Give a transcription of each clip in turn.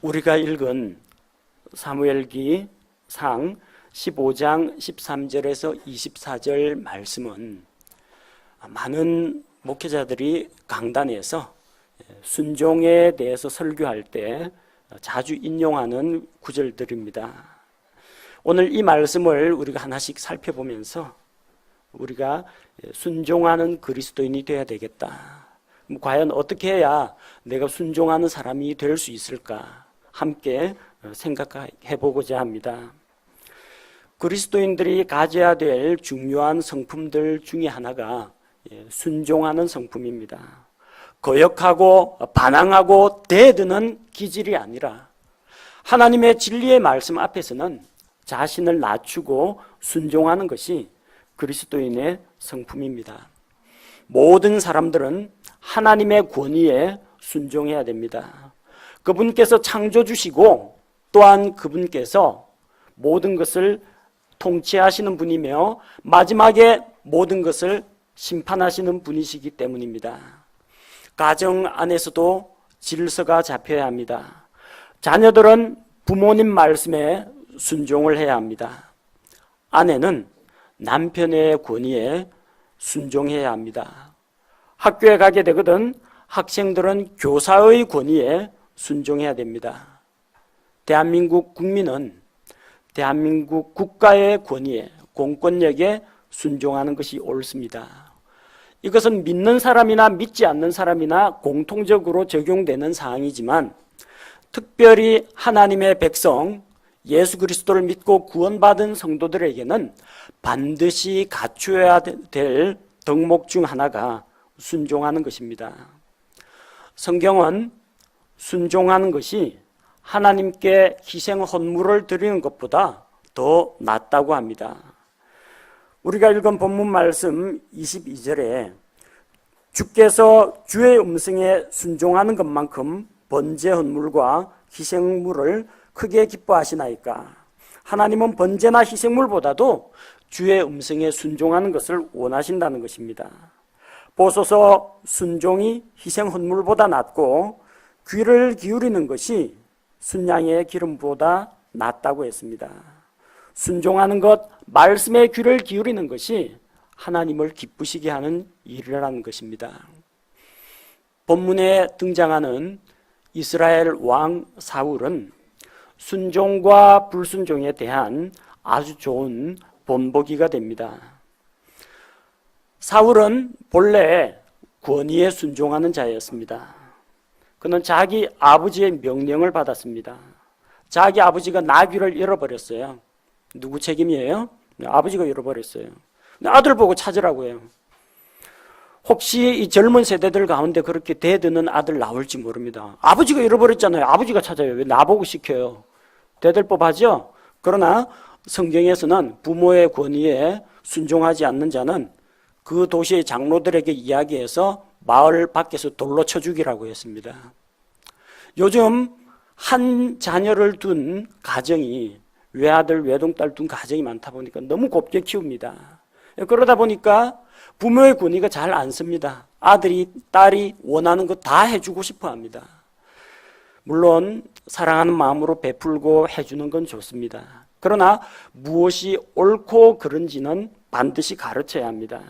우리가 읽은 사무엘기 상 15장 13절에서 24절 말씀은 많은 목회자들이 강단에서 순종에 대해서 설교할 때 자주 인용하는 구절들입니다. 오늘 이 말씀을 우리가 하나씩 살펴보면서 우리가 순종하는 그리스도인이 되어야 되겠다. 과연 어떻게 해야 내가 순종하는 사람이 될 수 있을까? 함께 생각해 보고자 합니다. 그리스도인들이 가져야 될 중요한 성품들 중에 하나가 순종하는 성품입니다. 거역하고 반항하고 대드는 기질이 아니라 하나님의 진리의 말씀 앞에서는 자신을 낮추고 순종하는 것이 그리스도인의 성품입니다. 모든 사람들은 하나님의 권위에 순종해야 됩니다. 그분께서 창조주시고 또한 그분께서 모든 것을 통치하시는 분이며 마지막에 모든 것을 심판하시는 분이시기 때문입니다. 가정 안에서도 질서가 잡혀야 합니다. 자녀들은 부모님 말씀에 순종을 해야 합니다. 아내는 남편의 권위에 순종해야 합니다. 학교에 가게 되거든 학생들은 교사의 권위에 순종해야 됩니다. 대한민국 국민은 대한민국 국가의 권위에, 공권력에 순종하는 것이 옳습니다. 이것은 믿는 사람이나 믿지 않는 사람이나 공통적으로 적용되는 사항이지만 특별히 하나님의 백성, 예수 그리스도를 믿고 구원받은 성도들에게는 반드시 갖추어야 될 덕목 중 하나가 순종하는 것입니다. 성경은 순종하는 것이 하나님께 희생 헌물을 드리는 것보다 더 낫다고 합니다. 우리가 읽은 본문 말씀 22절에 주께서 주의 음성에 순종하는 것만큼 번제 헌물과 희생물을 크게 기뻐하시나이까. 하나님은 번제나 희생물보다도 주의 음성에 순종하는 것을 원하신다는 것입니다. 보소서 순종이 희생 헌물보다 낫고 귀를 기울이는 것이 순양의 기름보다 낫다고 했습니다. 순종하는 것, 말씀에 귀를 기울이는 것이 하나님을 기쁘시게 하는 일이라는 것입니다. 본문에 등장하는 이스라엘 왕 사울은 순종과 불순종에 대한 아주 좋은 본보기가 됩니다. 사울은 본래 권위에 순종하는 자였습니다. 그는 자기 아버지의 명령을 받았습니다. 자기 아버지가 나귀를 잃어버렸어요. 누구 책임이에요? 아버지가 잃어버렸어요. 아들 보고 찾으라고 해요. 혹시 이 젊은 세대들 가운데 그렇게 대드는 아들 나올지 모릅니다. 아버지가 잃어버렸잖아요. 아버지가 찾아요. 왜 나보고 시켜요? 대들 법하죠? 그러나 성경에서는 부모의 권위에 순종하지 않는 자는 그 도시의 장로들에게 이야기해서 마을 밖에서 돌로 쳐 죽이라고 했습니다. 요즘 한 자녀를 둔 가정이 외아들, 외동딸 둔 가정이 많다 보니까 너무 곱게 키웁니다. 그러다 보니까 부모의 권위가 잘 안 씁니다. 아들이, 딸이 원하는 거 다 해주고 싶어 합니다. 물론 사랑하는 마음으로 베풀고 해주는 건 좋습니다. 그러나 무엇이 옳고 그른지는 반드시 가르쳐야 합니다.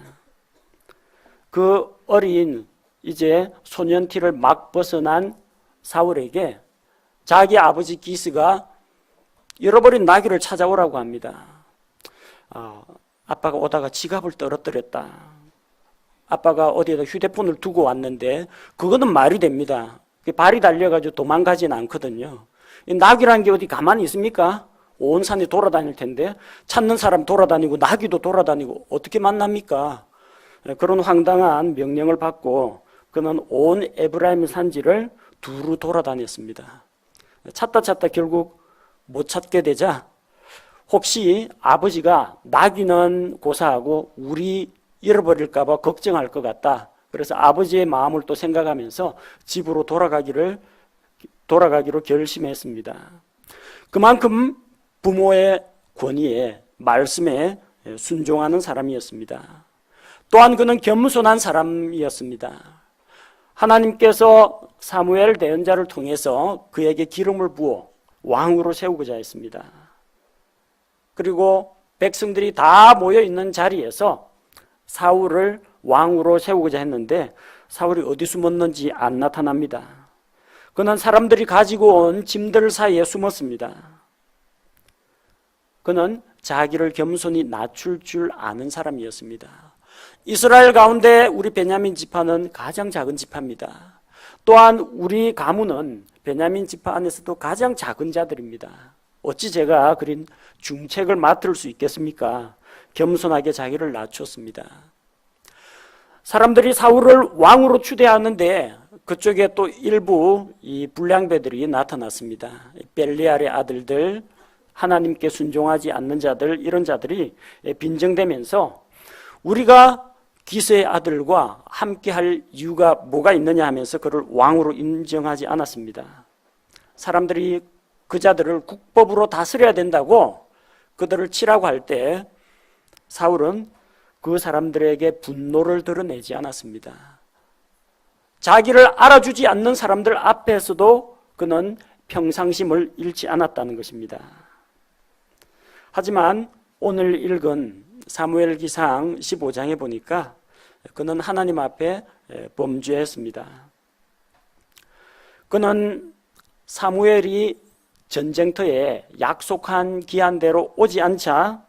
그 어린 이제 소년티를 막 벗어난 사울에게 자기 아버지 기스가 잃어버린 나귀를 찾아오라고 합니다. 아빠가 오다가 지갑을 떨어뜨렸다. 아빠가 어디에다 휴대폰을 두고 왔는데 그거는 말이 됩니다. 발이 달려가지고 도망가지는 않거든요. 나귀라는 게 어디 가만히 있습니까? 온 산에 돌아다닐 텐데 찾는 사람 돌아다니고 나귀도 돌아다니고 어떻게 만납니까? 그런 황당한 명령을 받고 그는 온 에브라임 산지를 두루 돌아다녔습니다. 찾다 결국 못 찾게 되자 혹시 아버지가 나귀는 고사하고 우리 잃어버릴까 봐 걱정할 것 같다. 그래서 아버지의 마음을 또 생각하면서 집으로 돌아가기로 결심했습니다. 그만큼 부모의 권위에 말씀에 순종하는 사람이었습니다. 또한 그는 겸손한 사람이었습니다. 하나님께서 사무엘 대언자를 통해서 그에게 기름을 부어 왕으로 세우고자 했습니다. 그리고 백성들이 다 모여 있는 자리에서 사울을 왕으로 세우고자 했는데 사울이 어디 숨었는지 안 나타납니다. 그는 사람들이 가지고 온 짐들 사이에 숨었습니다. 그는 자기를 겸손히 낮출 줄 아는 사람이었습니다. 이스라엘 가운데 우리 베냐민 지파는 가장 작은 지파입니다. 또한 우리 가문은 베냐민 지파 안에서도 가장 작은 자들입니다. 어찌 제가 그린 중책을 맡을 수 있겠습니까? 겸손하게 자기를 낮췄습니다. 사람들이 사울을 왕으로 추대하는데 그쪽에 또 일부 이 불량배들이 나타났습니다. 벨리알의 아들들, 하나님께 순종하지 않는 자들, 이런 자들이 빈정대면서 우리가 기스의 아들과 함께할 이유가 뭐가 있느냐 하면서 그를 왕으로 인정하지 않았습니다. 사람들이 그 자들을 국법으로 다스려야 된다고 그들을 치라고 할 때 사울은 그 사람들에게 분노를 드러내지 않았습니다. 자기를 알아주지 않는 사람들 앞에서도 그는 평상심을 잃지 않았다는 것입니다. 하지만 오늘 읽은 사무엘기상 15장에 보니까 그는 하나님 앞에 범죄했습니다. 그는 사무엘이 전쟁터에 약속한 기한대로 오지 않자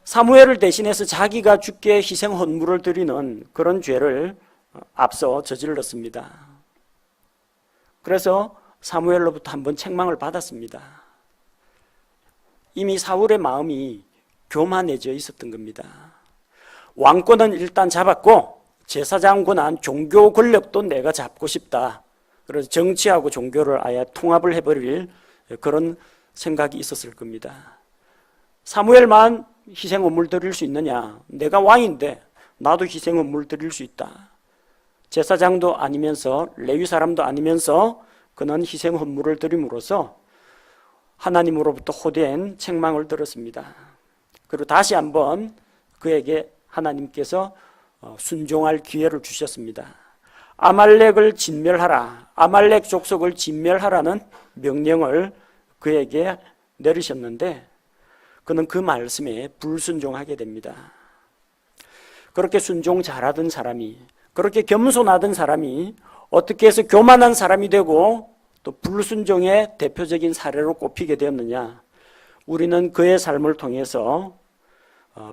사무엘을 대신해서 자기가 죽게 희생 헌물을 드리는 그런 죄를 앞서 저질렀습니다. 그래서 사무엘로부터 한번 책망을 받았습니다. 이미 사울의 마음이 교만해져 있었던 겁니다. 왕권은 일단 잡았고 제사장 권한, 종교 권력도 내가 잡고 싶다. 그래서 정치하고 종교를 아예 통합을 해버릴 그런 생각이 있었을 겁니다. 사무엘만 희생헌물 드릴 수 있느냐? 내가 왕인데 나도 희생헌물 드릴 수 있다. 제사장도 아니면서 레위 사람도 아니면서 그는 희생헌물을 드림으로써 하나님으로부터 호된 책망을 들었습니다. 그리고 다시 한번 그에게 하나님께서 순종할 기회를 주셨습니다. 아말렉을 진멸하라, 아말렉 족속을 진멸하라는 명령을 그에게 내리셨는데 그는 그 말씀에 불순종하게 됩니다. 그렇게 순종 잘하던 사람이, 그렇게 겸손하던 사람이 어떻게 해서 교만한 사람이 되고 또 불순종의 대표적인 사례로 꼽히게 되었느냐? 우리는 그의 삶을 통해서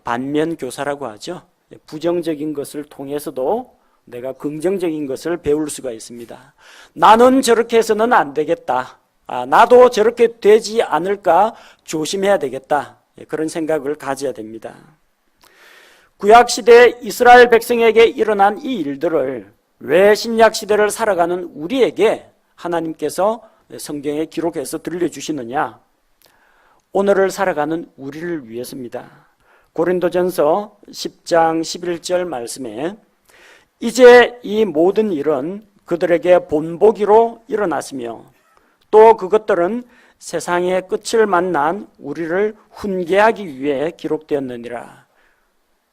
반면교사라고 하죠. 부정적인 것을 통해서도 내가 긍정적인 것을 배울 수가 있습니다. 나는 저렇게 해서는 안 되겠다. 나도 저렇게 되지 않을까 조심해야 되겠다. 그런 생각을 가져야 됩니다. 구약시대 이스라엘 백성에게 일어난 이 일들을 왜 신약시대를 살아가는 우리에게 하나님께서 성경에 기록해서 들려주시느냐? 오늘을 살아가는 우리를 위해서입니다. 고린도전서 10장 11절 말씀에 이제 이 모든 일은 그들에게 본보기로 일어났으며 또 그것들은 세상의 끝을 만난 우리를 훈계하기 위해 기록되었느니라.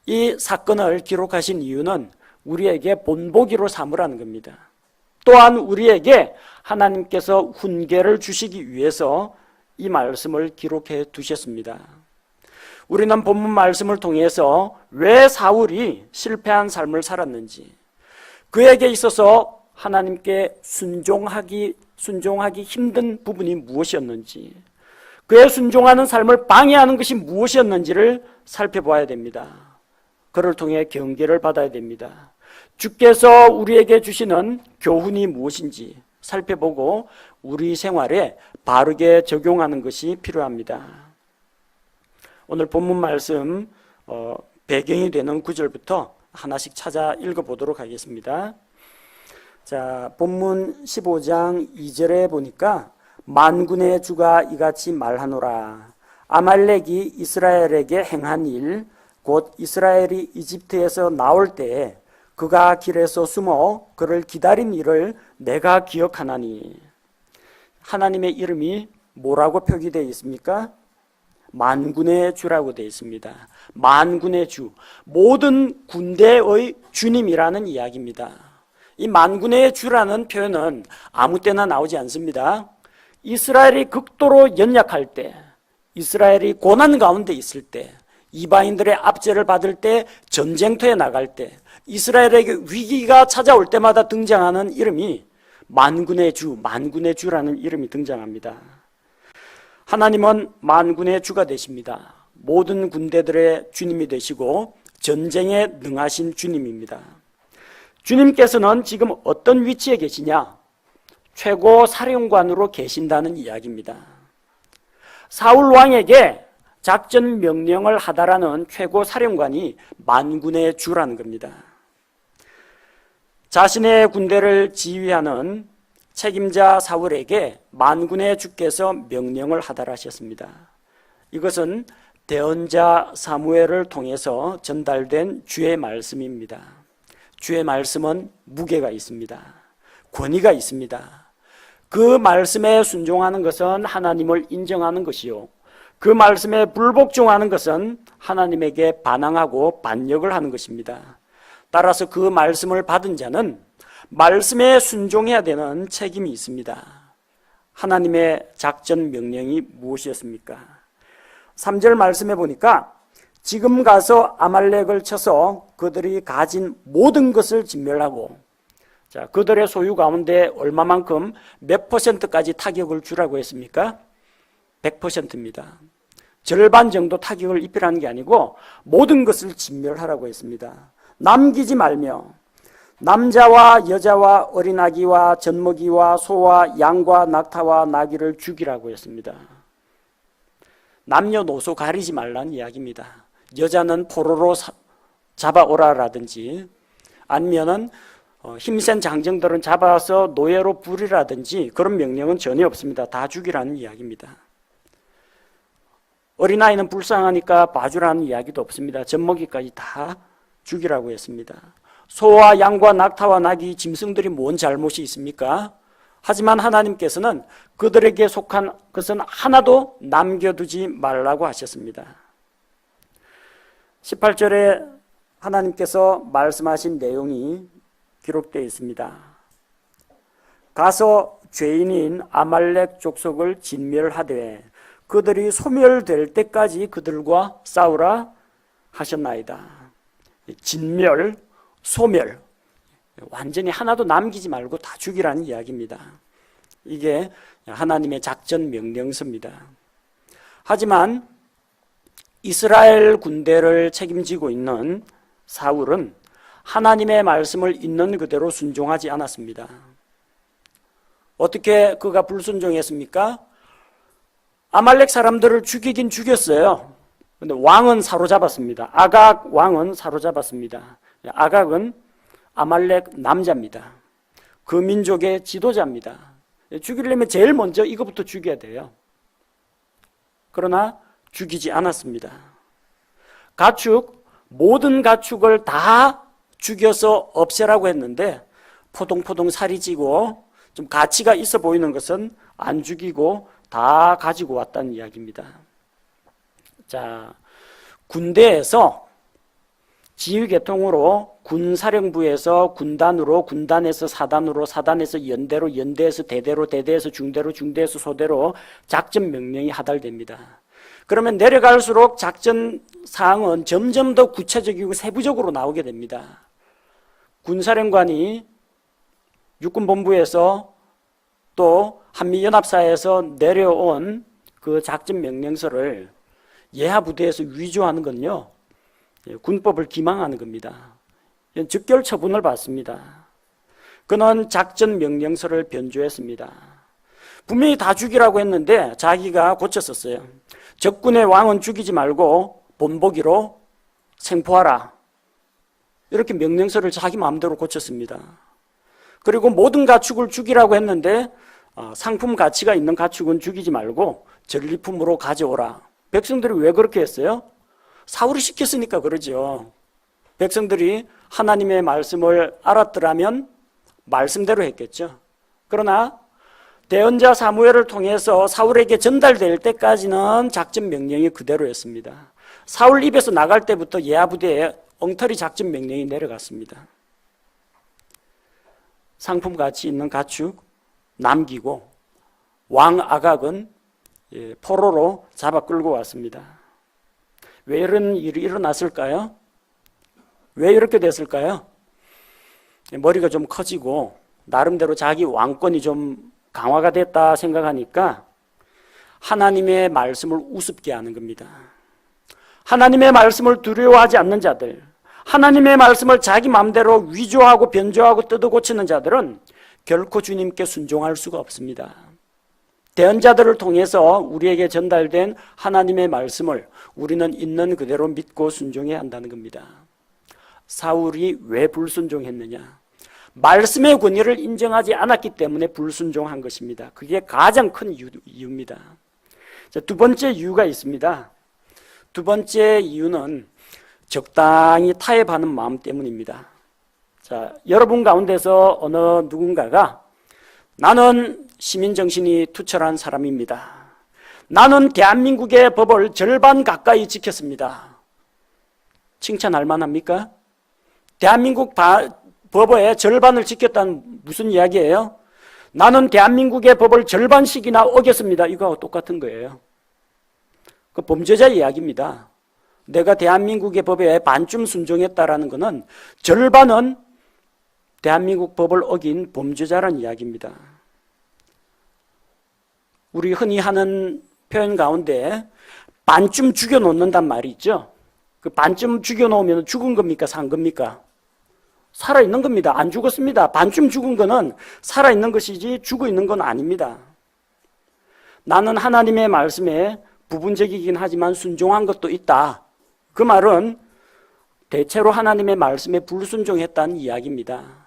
이 사건을 기록하신 이유는 우리에게 본보기로 삼으라는 겁니다. 또한 우리에게 하나님께서 훈계를 주시기 위해서 이 말씀을 기록해 두셨습니다. 우리는 본문 말씀을 통해서 왜 사울이 실패한 삶을 살았는지, 그에게 있어서 하나님께 순종하기 힘든 부분이 무엇이었는지, 그의 순종하는 삶을 방해하는 것이 무엇이었는지를 살펴봐야 됩니다. 그를 통해 경계를 받아야 됩니다. 주께서 우리에게 주시는 교훈이 무엇인지 살펴보고 우리 생활에 바르게 적용하는 것이 필요합니다. 오늘 본문 말씀 배경이 되는 구절부터 하나씩 찾아 읽어보도록 하겠습니다. 자, 본문 15장 2절에 보니까 만군의 주가 이같이 말하노라. 아말렉이 이스라엘에게 행한 일, 곧 이스라엘이 이집트에서 나올 때에 그가 길에서 숨어 그를 기다린 일을 내가 기억하나니. 하나님의 이름이 뭐라고 표기되어 있습니까? 만군의 주라고 되어 있습니다. 만군의 주, 모든 군대의 주님이라는 이야기입니다. 이 만군의 주라는 표현은 아무 때나 나오지 않습니다. 이스라엘이 극도로 연약할 때, 이스라엘이 고난 가운데 있을 때, 이방인들의 압제를 받을 때, 전쟁터에 나갈 때, 이스라엘에게 위기가 찾아올 때마다 등장하는 이름이 만군의 주, 만군의 주라는 이름이 등장합니다. 하나님은 만군의 주가 되십니다. 모든 군대들의 주님이 되시고 전쟁에 능하신 주님입니다. 주님께서는 지금 어떤 위치에 계시냐? 최고 사령관으로 계신다는 이야기입니다. 사울 왕에게 작전 명령을 하다라는 최고 사령관이 만군의 주라는 겁니다. 자신의 군대를 지휘하는 책임자 사울에게 만군의 주께서 명령을 하다라 하셨습니다. 이것은 대언자 사무엘을 통해서 전달된 주의 말씀입니다. 주의 말씀은 무게가 있습니다. 권위가 있습니다. 그 말씀에 순종하는 것은 하나님을 인정하는 것이요, 그 말씀에 불복종하는 것은 하나님에게 반항하고 반역을 하는 것입니다. 따라서 그 말씀을 받은 자는 말씀에 순종해야 되는 책임이 있습니다. 하나님의 작전 명령이 무엇이었습니까? 3절 말씀해 보니까 지금 가서 아말렉을 쳐서 그들이 가진 모든 것을 진멸하고, 자, 그들의 소유 가운데 얼마만큼 몇 %까지 타격을 주라고 했습니까? 100%입니다. 절반 정도 타격을 입히라는 게 아니고 모든 것을 진멸하라고 했습니다. 남기지 말며 남자와 여자와 어린아기와 젖먹이와 소와 양과 낙타와 나귀를 죽이라고 했습니다. 남녀노소 가리지 말라는 이야기입니다. 여자는 포로로 잡아오라라든지 아니면은 힘센 장정들은 잡아서 노예로 부리라든지 그런 명령은 전혀 없습니다. 다 죽이라는 이야기입니다. 어린아이는 불쌍하니까 봐주라는 이야기도 없습니다. 젖먹이까지 다 죽이라고 했습니다. 소와 양과 낙타와 나귀, 짐승들이 뭔 잘못이 있습니까? 하지만 하나님께서는 그들에게 속한 것은 하나도 남겨두지 말라고 하셨습니다. 18절에 하나님께서 말씀하신 내용이 기록되어 있습니다. 가서 죄인인 아말렉 족속을 진멸하되 그들이 소멸될 때까지 그들과 싸우라 하셨나이다. 진멸, 소멸, 완전히 하나도 남기지 말고 다 죽이라는 이야기입니다. 이게 하나님의 작전 명령서입니다. 하지만 이스라엘 군대를 책임지고 있는 사울은 하나님의 말씀을 있는 그대로 순종하지 않았습니다. 어떻게 그가 불순종했습니까? 아말렉 사람들을 죽이긴 죽였어요. 근데 왕은 사로잡았습니다. 아각 왕은 사로잡았습니다. 아각은 아말렉 남자입니다. 그 민족의 지도자입니다. 죽이려면 제일 먼저 이거부터 죽여야 돼요. 그러나 죽이지 않았습니다. 가축, 모든 가축을 다 죽여서 없애라고 했는데 포동포동 살이 찌고 좀 가치가 있어 보이는 것은 안 죽이고 다 가지고 왔다는 이야기입니다. 자, 군대에서 지휘계통으로 군사령부에서 군단으로, 군단에서 사단으로, 사단에서 연대로, 연대에서 대대로, 대대에서 중대로, 중대에서 소대로 작전 명령이 하달됩니다. 그러면 내려갈수록 작전 사항은 점점 더 구체적이고 세부적으로 나오게 됩니다. 군사령관이 육군본부에서 또 한미연합사에서 내려온 그 작전 명령서를 예하부대에서 위조하는 건요, 군법을 기망하는 겁니다. 즉결 처분을 받습니다. 그는 작전 명령서를 변조했습니다. 분명히 다 죽이라고 했는데 자기가 고쳤었어요. 적군의 왕은 죽이지 말고 본보기로 생포하라. 이렇게 명령서를 자기 마음대로 고쳤습니다. 그리고 모든 가축을 죽이라고 했는데 상품 가치가 있는 가축은 죽이지 말고 전리품으로 가져오라. 백성들이 왜 그렇게 했어요? 사울이 시켰으니까 그러죠. 백성들이 하나님의 말씀을 알았더라면 말씀대로 했겠죠. 그러나 대언자 사무엘을 통해서 사울에게 전달될 때까지는 작전 명령이 그대로였습니다. 사울 입에서 나갈 때부터 예하부대에 엉터리 작전 명령이 내려갔습니다. 상품 가치 있는 가축 남기고 왕 아각은 포로로 잡아 끌고 왔습니다. 왜 이런 일이 일어났을까요? 왜 이렇게 됐을까요? 머리가 좀 커지고 나름대로 자기 왕권이 좀 강화가 됐다 생각하니까 하나님의 말씀을 우습게 하는 겁니다. 하나님의 말씀을 두려워하지 않는 자들, 하나님의 말씀을 자기 마음대로 위조하고 변조하고 뜯어고치는 자들은 결코 주님께 순종할 수가 없습니다. 대언자들을 통해서 우리에게 전달된 하나님의 말씀을 우리는 있는 그대로 믿고 순종해야 한다는 겁니다. 사울이 왜 불순종했느냐? 말씀의 권위를 인정하지 않았기 때문에 불순종한 것입니다. 그게 가장 큰 이유입니다. 자, 두 번째 이유가 있습니다. 두 번째 이유는 적당히 타협하는 마음 때문입니다. 자, 여러분 가운데서 어느 누군가가 나는 시민정신이 투철한 사람입니다. 나는 대한민국의 법을 절반 가까이 지켰습니다. 칭찬할 만합니까? 대한민국 법의 절반을 지켰다는 무슨 이야기예요? 나는 대한민국의 법을 절반씩이나 어겼습니다. 이거하고 똑같은 거예요. 그 범죄자 이야기입니다. 내가 대한민국의 법에 반쯤 순종했다라는 것은 절반은 대한민국 법을 어긴 범죄자라는 이야기입니다. 우리 흔히 하는 표현 가운데 반쯤 죽여놓는단 말이 있죠. 그 반쯤 죽여놓으면 죽은 겁니까? 산 겁니까? 살아있는 겁니다. 안 죽었습니다. 반쯤 죽은 거는 살아있는 것이지 죽어 있는 건 아닙니다. 나는 하나님의 말씀에 부분적이긴 하지만 순종한 것도 있다. 그 말은 대체로 하나님의 말씀에 불순종했다는 이야기입니다.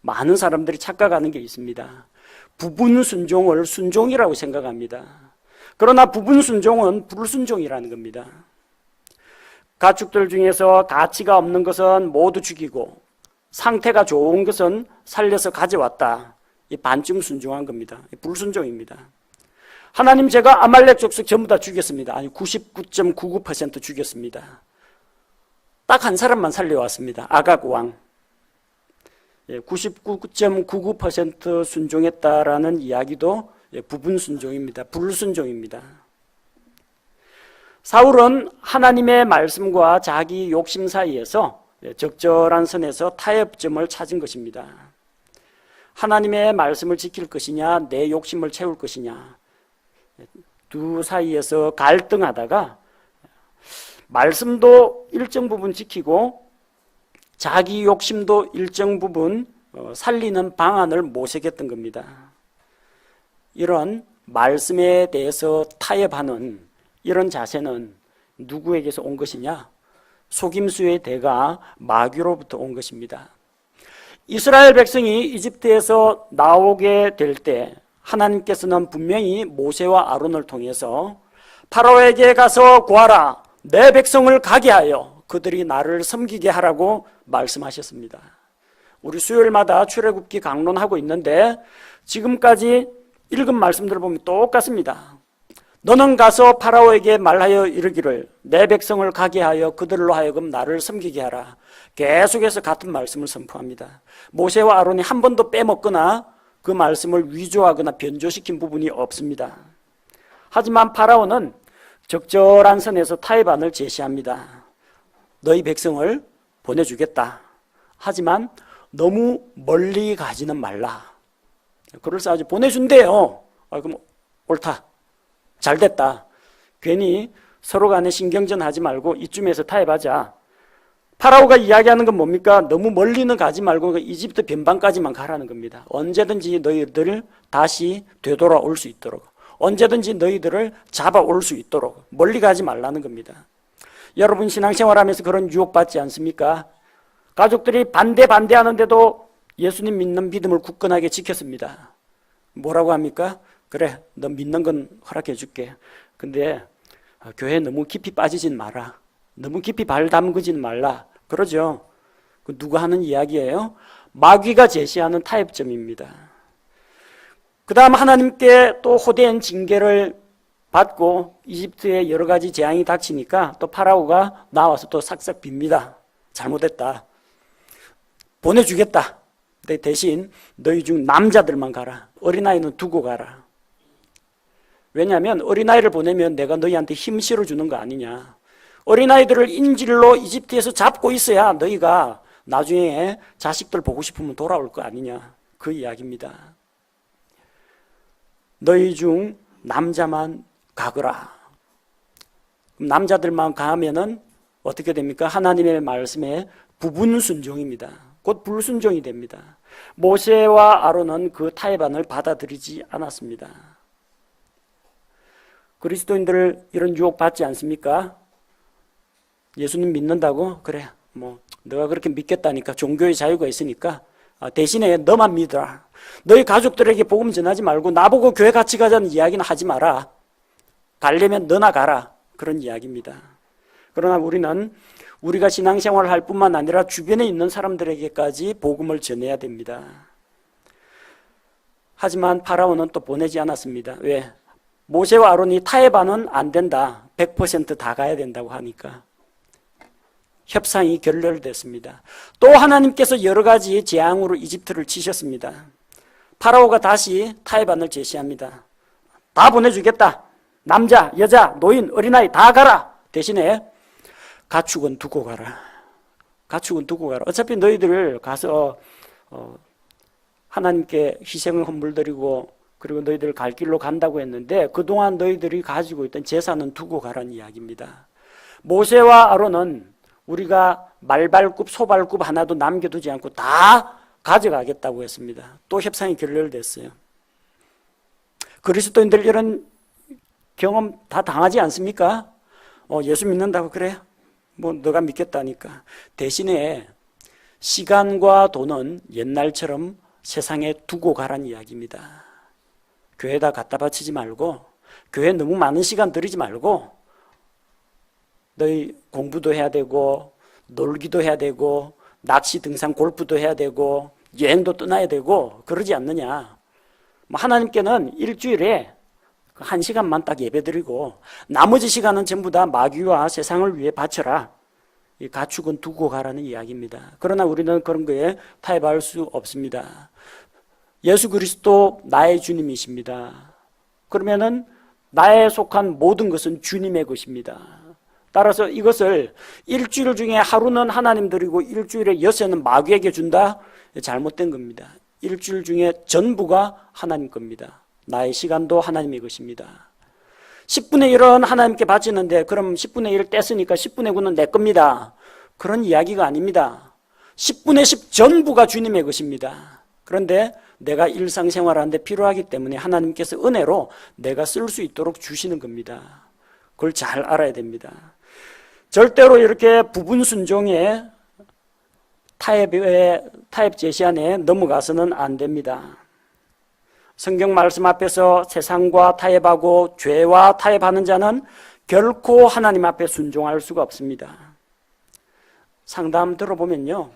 많은 사람들이 착각하는 게 있습니다. 부분 순종을 순종이라고 생각합니다. 그러나 부분 순종은 불순종이라는 겁니다. 가축들 중에서 가치가 없는 것은 모두 죽이고 상태가 좋은 것은 살려서 가져왔다. 이 반쯤 순종한 겁니다. 불순종입니다. 하나님 제가 아말렉 족속 전부 다 죽였습니다. 아니 99.99% 죽였습니다. 딱 한 사람만 살려왔습니다. 아각 왕. 99.99% 순종했다라는 이야기도 부분 순종입니다. 불순종입니다. 사울은 하나님의 말씀과 자기 욕심 사이에서 적절한 선에서 타협점을 찾은 것입니다. 하나님의 말씀을 지킬 것이냐, 내 욕심을 채울 것이냐, 두 사이에서 갈등하다가 말씀도 일정 부분 지키고 자기 욕심도 일정 부분 살리는 방안을 모색했던 겁니다. 이런 말씀에 대해서 타협하는 이런 자세는 누구에게서 온 것이냐? 속임수의 대가 마귀로부터 온 것입니다. 이스라엘 백성이 이집트에서 나오게 될 때 하나님께서는 분명히 모세와 아론을 통해서 파라오에게 가서 구하라, 내 백성을 가게 하여 그들이 나를 섬기게 하라고 말씀하셨습니다. 우리 수요일마다 출애굽기 강론하고 있는데 지금까지 읽은 말씀들을 보면 똑같습니다. 너는 가서 파라오에게 말하여 이르기를 내 백성을 가게 하여 그들로 하여금 나를 섬기게 하라. 계속해서 같은 말씀을 선포합니다. 모세와 아론이 한 번도 빼먹거나 그 말씀을 위조하거나 변조시킨 부분이 없습니다. 하지만 파라오는 적절한 선에서 타협안을 제시합니다. 너희 백성을 보내주겠다. 하지만 너무 멀리 가지는 말라. 그럴싸하지. 보내준대요. 그럼 옳다. 잘됐다. 괜히 서로 간에 신경전 하지 말고 이쯤에서 타협하자. 파라오가 이야기하는 건 뭡니까? 너무 멀리는 가지 말고 이집트 변방까지만 가라는 겁니다. 언제든지 너희들을 다시 되돌아올 수 있도록, 언제든지 너희들을 잡아올 수 있도록 멀리 가지 말라는 겁니다. 여러분 신앙생활하면서 그런 유혹받지 않습니까? 가족들이 반대하는데도 예수님 믿는 믿음을 굳건하게 지켰습니다. 뭐라고 합니까? 그래, 너 믿는 건 허락해 줄게. 근데 교회에 너무 깊이 빠지진 마라. 너무 깊이 발 담그진 말라. 그러죠. 그 누가 하는 이야기예요? 마귀가 제시하는 타협점입니다. 그 다음 하나님께 또 호된 징계를 받고 이집트에 여러 가지 재앙이 닥치니까 또 파라오가 나와서 또 싹싹 빕니다. 잘못했다. 보내주겠다. 근데 대신 너희 중 남자들만 가라. 어린아이는 두고 가라. 왜냐하면 어린아이를 보내면 내가 너희한테 힘 실어주는 거 아니냐. 어린아이들을 인질로 이집트에서 잡고 있어야 너희가 나중에 자식들 보고 싶으면 돌아올 거 아니냐. 그 이야기입니다. 너희 중 남자만 가거라. 남자들만 가면은 어떻게 됩니까? 하나님의 말씀에 부분 순종입니다. 곧 불순종이 됩니다. 모세와 아론은 그 타협안을 받아들이지 않았습니다. 그리스도인들 이런 유혹 받지 않습니까? 예수님 믿는다고? 그래, 뭐 너가 그렇게 믿겠다니까, 종교의 자유가 있으니까 대신에 너만 믿어라. 너희 가족들에게 복음 전하지 말고 나보고 교회 같이 가자는 이야기는 하지 마라. 가려면 너나 가라. 그런 이야기입니다. 그러나 우리는 우리가 신앙생활을 할 뿐만 아니라 주변에 있는 사람들에게까지 복음을 전해야 됩니다. 하지만 파라오는 또 보내지 않았습니다. 왜? 모세와 아론이 타협안은 안 된다. 100% 다 가야 된다고 하니까 협상이 결렬됐습니다. 또 하나님께서 여러 가지 재앙으로 이집트를 치셨습니다. 파라오가 다시 타협안을 제시합니다. 다 보내주겠다. 남자, 여자, 노인, 어린아이 다 가라. 대신에 가축은 두고 가라. 가축은 두고 가라. 어차피 너희들 가서 하나님께 희생을 헌물드리고 그리고 너희들 갈 길로 간다고 했는데 그동안 너희들이 가지고 있던 제사는 두고 가라는 이야기입니다. 모세와 아론은 우리가 말발굽, 소발굽 하나도 남겨두지 않고 다 가져가겠다고 했습니다. 또 협상이 결렬됐어요. 그리스도인들 이런 경험 다 당하지 않습니까? 예수 믿는다고 그래? 뭐 너가 믿겠다니까. 대신에 시간과 돈은 옛날처럼 세상에 두고 가란 이야기입니다. 교회에다 갖다 바치지 말고 교회에 너무 많은 시간 들이지 말고 너희 공부도 해야 되고 놀기도 해야 되고 낚시, 등산, 골프도 해야 되고 여행도 떠나야 되고 그러지 않느냐. 하나님께는 일주일에 1시간만 딱 예배드리고 나머지 시간은 전부 다 마귀와 세상을 위해 바쳐라. 이 가축은 두고 가라는 이야기입니다. 그러나 우리는 그런 거에 타협할 수 없습니다. 예수 그리스도 나의 주님이십니다. 그러면은 나에 속한 모든 것은 주님의 것입니다. 따라서 이것을 일주일 중에 하루는 하나님 드리고 일주일에 엿새는 마귀에게 준다? 잘못된 겁니다. 일주일 중에 전부가 하나님 겁니다. 나의 시간도 하나님의 것입니다. 10분의 1은 하나님께 바치는데 그럼 10분의 1 뗐으니까 10분의 9는 내 겁니다. 그런 이야기가 아닙니다. 10분의 10 전부가 주님의 것입니다. 그런데 내가 일상생활하는데 필요하기 때문에 하나님께서 은혜로 내가 쓸 수 있도록 주시는 겁니다. 그걸 잘 알아야 됩니다. 절대로 이렇게 부분 순종의 타협 제시안에 넘어가서는 안 됩니다. 성경 말씀 앞에서 세상과 타협하고 죄와 타협하는 자는 결코 하나님 앞에 순종할 수가 없습니다. 상담 들어보면요,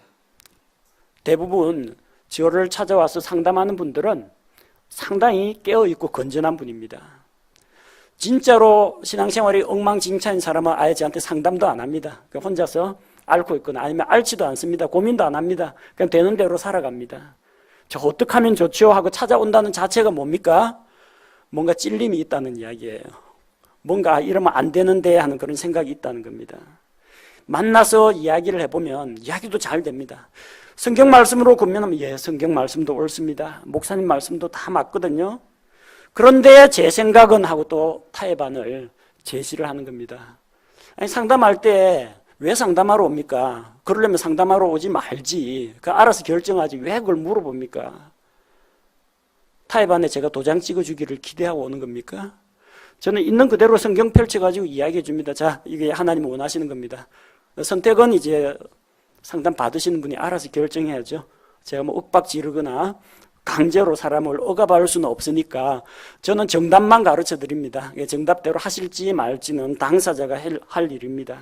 대부분 저를 찾아와서 상담하는 분들은 상당히 깨어있고 건전한 분입니다. 진짜로 신앙생활이 엉망진창인 사람은 아예 저한테 상담도 안 합니다. 혼자서 앓고 있거나 아니면 앓지도 않습니다. 고민도 안 합니다. 그냥 되는 대로 살아갑니다. 저 어떻게 하면 좋죠? 하고 찾아온다는 자체가 뭡니까? 뭔가 찔림이 있다는 이야기예요. 뭔가 이러면 안 되는데 하는 그런 생각이 있다는 겁니다. 만나서 이야기를 해보면 이야기도 잘 됩니다. 성경 말씀으로 보면 성경 말씀도 옳습니다. 목사님 말씀도 다 맞거든요. 그런데 제 생각은 하고 또 타협안을 제시를 하는 겁니다. 아니, 상담할 때 왜 상담하러 옵니까? 그러려면 상담하러 오지 말지. 알아서 결정하지. 왜 그걸 물어봅니까? 타협안에 제가 도장 찍어주기를 기대하고 오는 겁니까? 저는 있는 그대로 성경 펼쳐가지고 이야기해 줍니다. 자, 이게 하나님 원하시는 겁니다. 선택은 이제 상담 받으시는 분이 알아서 결정해야죠. 제가 뭐 윽박 지르거나 강제로 사람을 억압할 수는 없으니까 저는 정답만 가르쳐 드립니다. 정답대로 하실지 말지는 당사자가 할 일입니다.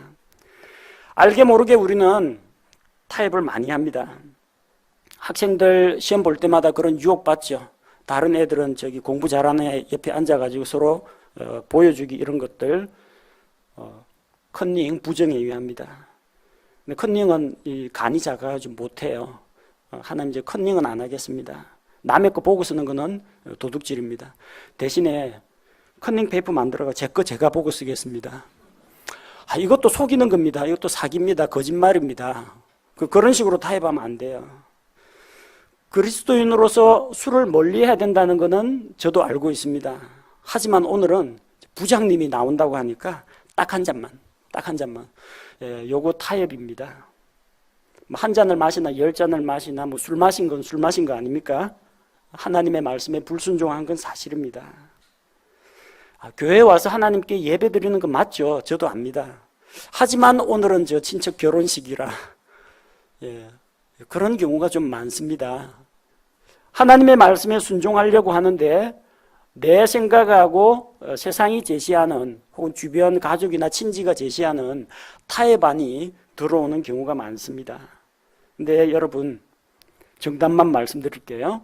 알게 모르게 우리는 타협을 많이 합니다. 학생들 시험 볼 때마다 그런 유혹 받죠. 다른 애들은 저기 공부 잘하는 애 옆에 앉아가지고 서로 보여주기 이런 것들 컨닝, 부정에 의합니다. 근데 컨닝은 이 간이 작아가지고 못해요. 하나님 이제 컨닝은 안 하겠습니다. 남의 거 보고 쓰는 거는 도둑질입니다. 대신에 컨닝 페이퍼 만들어가 제 거 제가 보고 쓰겠습니다. 이것도 속이는 겁니다. 이것도 사기입니다. 거짓말입니다. 그런 식으로 타협하면 안 돼요. 그리스도인으로서 술을 멀리해야 된다는 것은 저도 알고 있습니다. 하지만 오늘은 부장님이 나온다고 하니까 딱 한 잔만. 요거 타협입니다. 한 잔을 마시나 10잔을 마시나 술 마신 건 술 마신 거 아닙니까? 하나님의 말씀에 불순종한 건 사실입니다. 교회에 와서 하나님께 예배 드리는 건 맞죠. 저도 압니다. 하지만 오늘은 저 친척 결혼식이라 그런 경우가 좀 많습니다. 하나님의 말씀에 순종하려고 하는데 내 생각하고 세상이 제시하는 혹은 주변 가족이나 친지가 제시하는 타협안이 들어오는 경우가 많습니다. 근데 여러분 정답만 말씀드릴게요.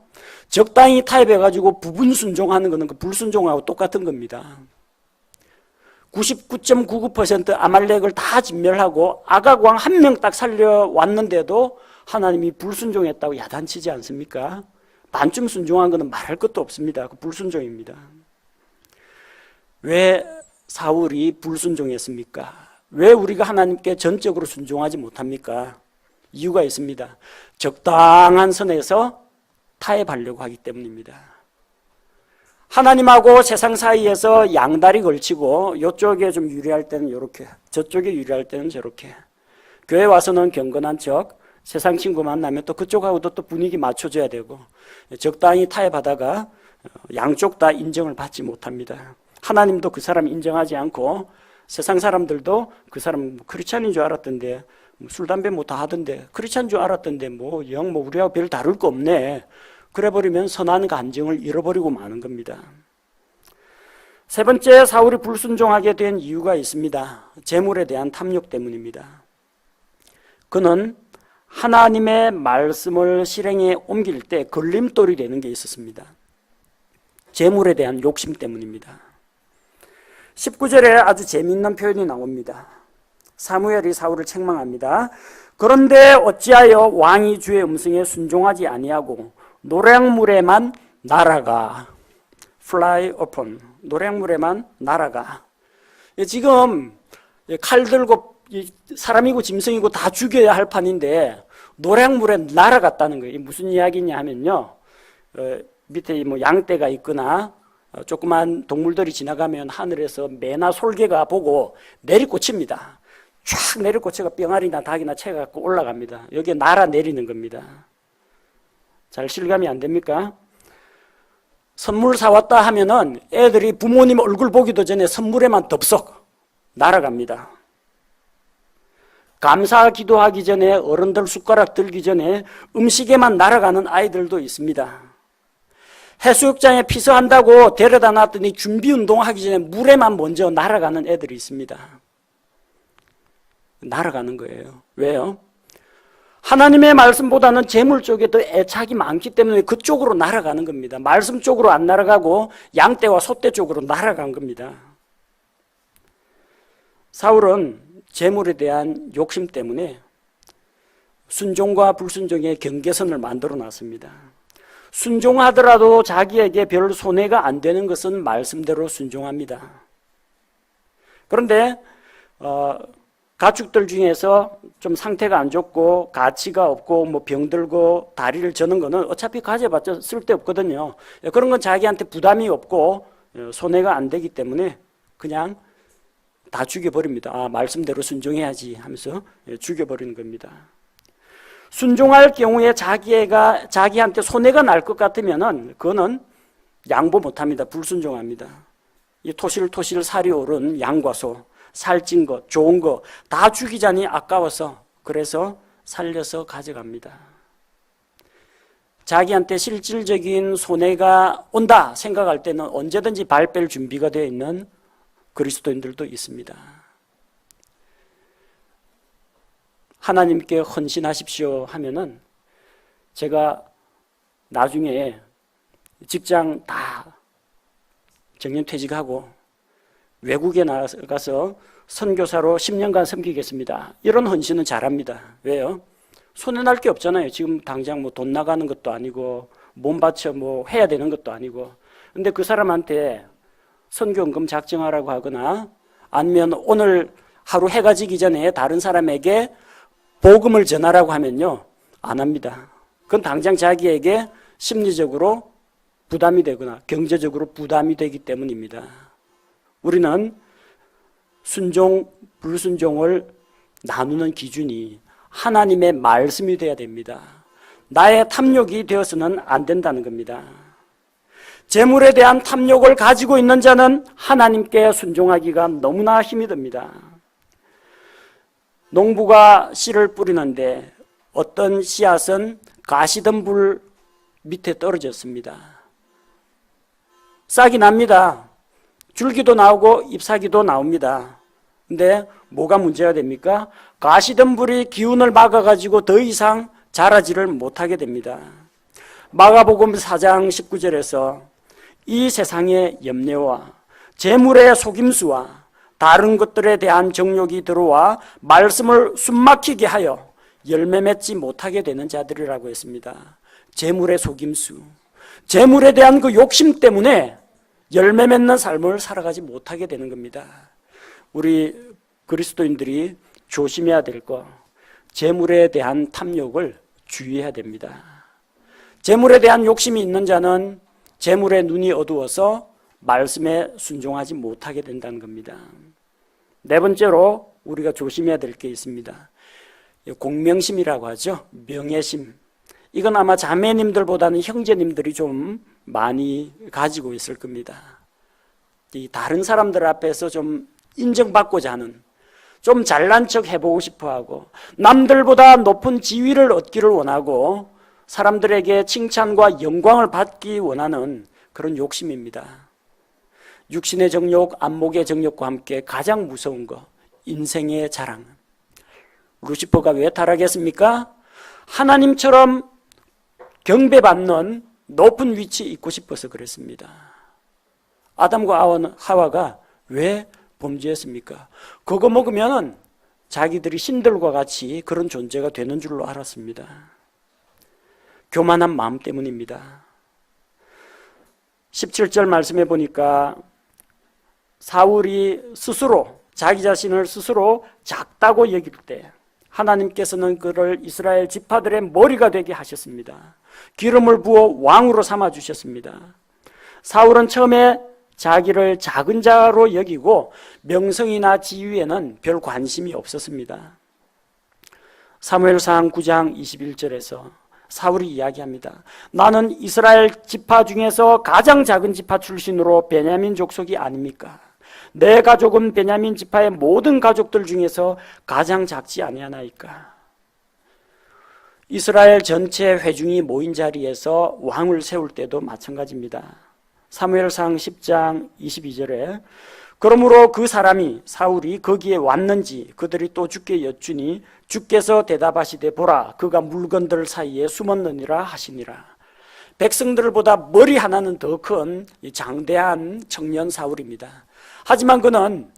적당히 타협해가지고 부분 순종하는 것은 그 불순종하고 똑같은 겁니다. 99.99% 아말렉을 다 진멸하고 아각 왕 한 명 딱 살려왔는데도 하나님이 불순종했다고 야단치지 않습니까? 반쯤 순종한 것은 말할 것도 없습니다. 그 불순종입니다. 왜 사울이 불순종했습니까? 왜 우리가 하나님께 전적으로 순종하지 못합니까? 이유가 있습니다. 적당한 선에서 타협하려고 하기 때문입니다. 하나님하고 세상 사이에서 양다리 걸치고 이쪽에 좀 유리할 때는 이렇게, 저쪽에 유리할 때는 저렇게. 교회 와서는 경건한 척, 세상 친구 만나면 또 그쪽하고도 또 분위기 맞춰줘야 되고, 적당히 타협하다가 양쪽 다 인정을 받지 못합니다. 하나님도 그 사람 인정하지 않고 세상 사람들도 그 사람 크리스찬인 줄 알았던데 술, 담배 뭐 다 하던데 크리스찬인 줄 알았던데 영 우리하고 별 다를 거 없네. 그래버리면 선한 감정을 잃어버리고 마는 겁니다. 세 번째, 사울이 불순종하게 된 이유가 있습니다. 재물에 대한 탐욕 때문입니다. 그는 하나님의 말씀을 실행에 옮길 때 걸림돌이 되는 게 있었습니다. 재물에 대한 욕심 때문입니다. 19절에 아주 재미있는 표현이 나옵니다. 사무엘이 사울을 책망합니다. 그런데 어찌하여 왕이 주의 음성에 순종하지 아니하고 노략물에만 날아가. fly upon. 노략물에만 날아가. 지금 칼 들고 사람이고 짐승이고 다 죽여야 할 판인데 노략물에 날아갔다는 거예요. 무슨 이야기냐 하면요. 밑에 뭐 양떼가 있거나 조그만 동물들이 지나가면 하늘에서 매나 솔개가 보고 내리꽂힙니다. 쫙 내리꽂혀가 병아리나 닭이나 채갖고 올라갑니다. 여기에 날아내리는 겁니다. 잘 실감이 안 됩니까? 선물 사왔다 하면은 애들이 부모님 얼굴 보기도 전에 선물에만 덥석 날아갑니다. 감사 기도하기 전에 어른들 숟가락 들기 전에 음식에만 날아가는 아이들도 있습니다. 해수욕장에 피서한다고 데려다 놨더니 준비 운동하기 전에 물에만 먼저 날아가는 애들이 있습니다. 날아가는 거예요. 왜요? 하나님의 말씀보다는 재물 쪽에 더 애착이 많기 때문에 그쪽으로 날아가는 겁니다. 말씀 쪽으로 안 날아가고 양떼와 소떼 쪽으로 날아간 겁니다. 사울은 재물에 대한 욕심 때문에 순종과 불순종의 경계선을 만들어 놨습니다. 순종하더라도 자기에게 별 손해가 안 되는 것은 말씀대로 순종합니다. 그런데 가축들 중에서 좀 상태가 안 좋고 가치가 없고 뭐 병들고 다리를 저는 거는 어차피 가져봤자 쓸데없거든요. 그런 건 자기한테 부담이 없고 손해가 안 되기 때문에 그냥 다 죽여버립니다. 말씀대로 순종해야지 하면서 죽여버리는 겁니다. 순종할 경우에 자기한테 손해가 날 것 같으면은 그거는 양보 못합니다. 불순종합니다. 이 토실토실 살이 오른 양과 소, 살찐 것, 좋은 거 다 죽이자니 아까워서 그래서 살려서 가져갑니다. 자기한테 실질적인 손해가 온다 생각할 때는 언제든지 발 뺄 준비가 되어 있는 그리스도인들도 있습니다. 하나님께 헌신하십시오 하면은 제가 나중에 직장 다 정년퇴직하고 외국에 나가서 선교사로 10년간 섬기겠습니다. 이런 헌신은 잘합니다. 왜요? 손해날 게 없잖아요. 지금 당장 뭐 돈 나가는 것도 아니고 몸 바쳐 뭐 해야 되는 것도 아니고. 근데 그 사람한테 선교헌금 작정하라고 하거나 아니면 오늘 하루 해가 지기 전에 다른 사람에게 복음을 전하라고 하면요, 안 합니다. 그건 당장 자기에게 심리적으로 부담이 되거나 경제적으로 부담이 되기 때문입니다. 우리는 순종, 불순종을 나누는 기준이 하나님의 말씀이 되어야 됩니다. 나의 탐욕이 되어서는 안 된다는 겁니다. 재물에 대한 탐욕을 가지고 있는 자는 하나님께 순종하기가 너무나 힘이 듭니다. 농부가 씨를 뿌리는데 어떤 씨앗은 가시덤불 밑에 떨어졌습니다. 싹이 납니다. 줄기도 나오고 잎사귀도 나옵니다. 근데 뭐가 문제가 됩니까? 가시덤불이 기운을 막아가지고 더 이상 자라지를 못하게 됩니다. 마가복음 4장 19절에서 이 세상의 염려와 재물의 속임수와 다른 것들에 대한 정욕이 들어와 말씀을 숨막히게 하여 열매 맺지 못하게 되는 자들이라고 했습니다. 재물의 속임수, 재물에 대한 그 욕심 때문에 열매 맺는 삶을 살아가지 못하게 되는 겁니다. 우리 그리스도인들이 조심해야 될 것, 재물에 대한 탐욕을 주의해야 됩니다. 재물에 대한 욕심이 있는 자는 재물의 눈이 어두워서 말씀에 순종하지 못하게 된다는 겁니다. 네 번째로 우리가 조심해야 될 게 있습니다. 공명심이라고 하죠. 명예심. 이건 아마 자매님들보다는 형제님들이 좀 많이 가지고 있을 겁니다. 이 다른 사람들 앞에서 좀 인정받고자 하는, 좀 잘난 척 해보고 싶어하고 남들보다 높은 지위를 얻기를 원하고 사람들에게 칭찬과 영광을 받기 원하는 그런 욕심입니다. 육신의 정욕, 안목의 정욕과 함께 가장 무서운 거, 인생의 자랑. 루시퍼가 왜 타락했습니까? 하나님처럼 경배받는 높은 위치에 있고 싶어서 그랬습니다. 아담과 하와가 왜 범죄했습니까? 그거 먹으면 자기들이 신들과 같이 그런 존재가 되는 줄로 알았습니다. 교만한 마음 때문입니다. 17절 말씀해 보니까 사울이 스스로 자기 자신을 스스로 작다고 여길 때 하나님께서는 그를 이스라엘 지파들의 머리가 되게 하셨습니다. 기름을 부어 왕으로 삼아 주셨습니다. 사울은 처음에 자기를 작은 자로 여기고 명성이나 지위에는 별 관심이 없었습니다. 사무엘상 9장 21절에서 사울이 이야기합니다. 나는 이스라엘 지파 중에서 가장 작은 지파 출신으로 베냐민 족속이 아닙니까? 내 가족은 베냐민 지파의 모든 가족들 중에서 가장 작지 아니하나이까? 이스라엘 전체 회중이 모인 자리에서 왕을 세울 때도 마찬가지입니다. 사무엘상 10장 22절에 그러므로 그 사람이 사울이 거기에 왔는지 그들이 또 주께 여쭈니 주께서 대답하시되 보라 그가 물건들 사이에 숨었느니라 하시니라. 백성들보다 머리 하나는 더 큰 장대한 청년 사울입니다. 하지만 그는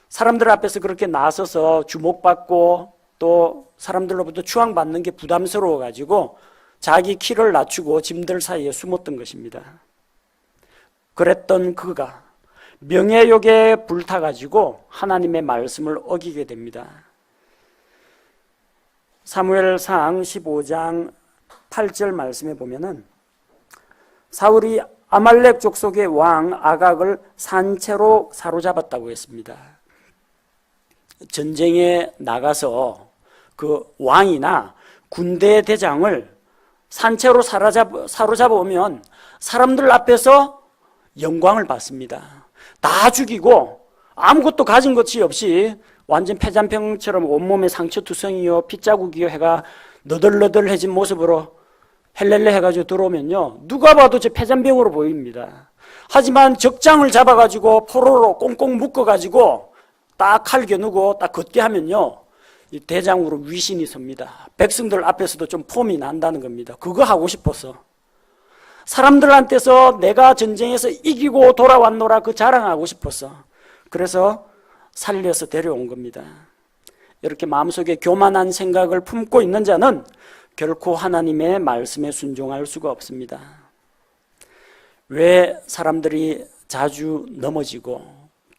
사람들 앞에서 그렇게 나서서 주목받고 또 사람들로부터 추앙받는 게 부담스러워 가지고 자기 키를 낮추고 짐들 사이에 숨었던 것입니다. 그랬던 그가 명예욕에 불타가지고 하나님의 말씀을 어기게 됩니다. 사무엘상 15장 8절 말씀에 보면은 사울이 아말렉 족속의 왕 아각을 산채로 사로잡았다고 했습니다. 전쟁에 나가서 그 왕이나 군대 대장을 산채로 사로잡아 오면 사람들 앞에서 영광을 받습니다. 다 죽이고 아무것도 가진 것이 없이 완전 폐잔병처럼 온몸에 상처투성이요 핏자국이요 해가 너덜너덜해진 모습으로 헬렐레 해가지고 들어오면요 누가 봐도 저 폐잔병으로 보입니다. 하지만 적장을 잡아가지고 포로로 꽁꽁 묶어가지고 딱 칼 겨누고 딱 걷게 하면요 이 대장으로 위신이 섭니다. 백성들 앞에서도 좀 폼이 난다는 겁니다. 그거 하고 싶어서 사람들한테서 내가 전쟁에서 이기고 돌아왔노라 그 자랑하고 싶어서 그래서 살려서 데려온 겁니다. 이렇게 마음속에 교만한 생각을 품고 있는 자는 결코 하나님의 말씀에 순종할 수가 없습니다. 왜 사람들이 자주 넘어지고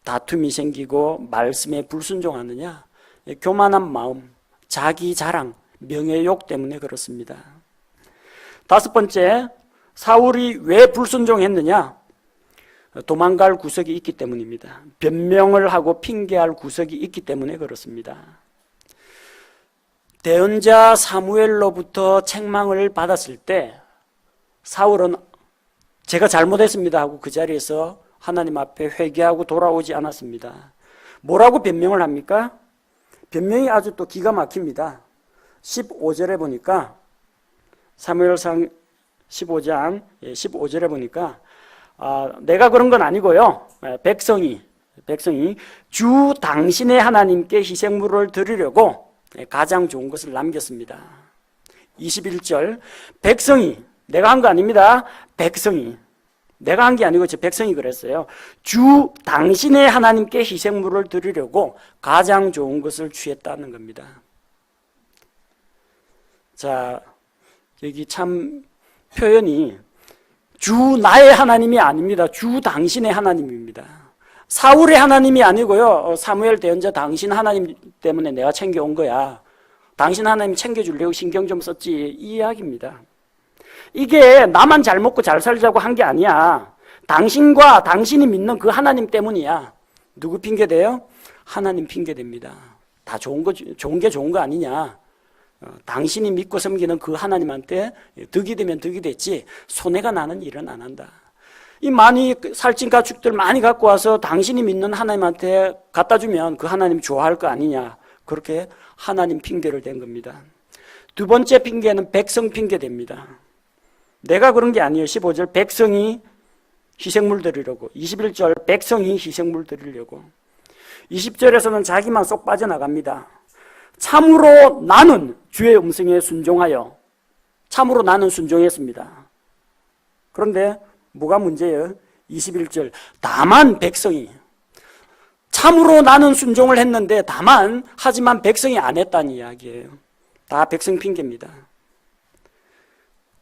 다툼이 생기고 말씀에 불순종하느냐? 교만한 마음, 자기 자랑, 명예욕 때문에 그렇습니다. 다섯 번째, 사울이 왜 불순종했느냐? 도망갈 구석이 있기 때문입니다. 변명을 하고 핑계할 구석이 있기 때문에 그렇습니다. 대언자 사무엘로부터 책망을 받았을 때 사울은 제가 잘못했습니다 하고 그 자리에서 하나님 앞에 회개하고 돌아오지 않았습니다. 뭐라고 변명을 합니까? 변명이 아주 또 기가 막힙니다. 15절에 보니까 사무엘상 15장 15절에 보니까 내가 그런 건 아니고요. 백성이 주 당신의 하나님께 희생물을 드리려고 가장 좋은 것을 남겼습니다. 21절 백성이 내가 한 거 아닙니다. 백성이 내가 한 게 아니고 제 백성이 그랬어요. 주 당신의 하나님께 희생물을 드리려고 가장 좋은 것을 취했다는 겁니다. 자, 여기 참 표현이 주 나의 하나님이 아닙니다. 주 당신의 하나님입니다. 사울의 하나님이 아니고요. 사무엘 대언자 당신 하나님 때문에 내가 챙겨온 거야. 당신 하나님 챙겨주려고 신경 좀 썼지. 이 이야기입니다. 이게 나만 잘 먹고 잘 살자고 한 게 아니야. 당신과 당신이 믿는 그 하나님 때문이야. 누구 핑계대요? 하나님 핑계댑니다. 다 좋은 게 좋은 거 아니냐. 당신이 믿고 섬기는 그 하나님한테 득이 되면 득이 됐지 손해가 나는 일은 안 한다. 이 많이 살찐 가축들 많이 갖고 와서 당신이 믿는 하나님한테 갖다 주면 그 하나님 좋아할 거 아니냐. 그렇게 하나님 핑계를 댄 겁니다. 두 번째 핑계는 백성 핑계됩니다. 내가 그런 게 아니에요. 15절 백성이 희생물 드리려고, 21절 백성이 희생물 드리려고, 20절에서는 자기만 쏙 빠져나갑니다. 참으로 나는 주의 음성에 순종하여, 참으로 나는 순종했습니다. 그런데 뭐가 문제예요? 21절 다만 백성이, 참으로 나는 순종을 했는데 다만 하지만 백성이 안 했다는 이야기예요. 다 백성 핑계입니다.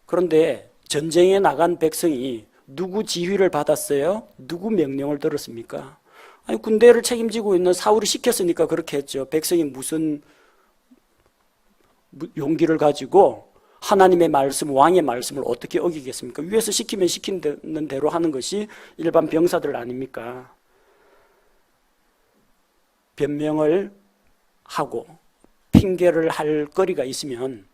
그런데 전쟁에 나간 백성이 누구 지휘를 받았어요? 누구 명령을 들었습니까? 아니, 군대를 책임지고 있는 사울이 시켰으니까 그렇게 했죠. 백성이 무슨 용기를 가지고 하나님의 말씀, 왕의 말씀을 어떻게 어기겠습니까? 위에서 시키면 시키는 대로 하는 것이 일반 병사들 아닙니까? 변명을 하고 핑계를 할 거리가 있으면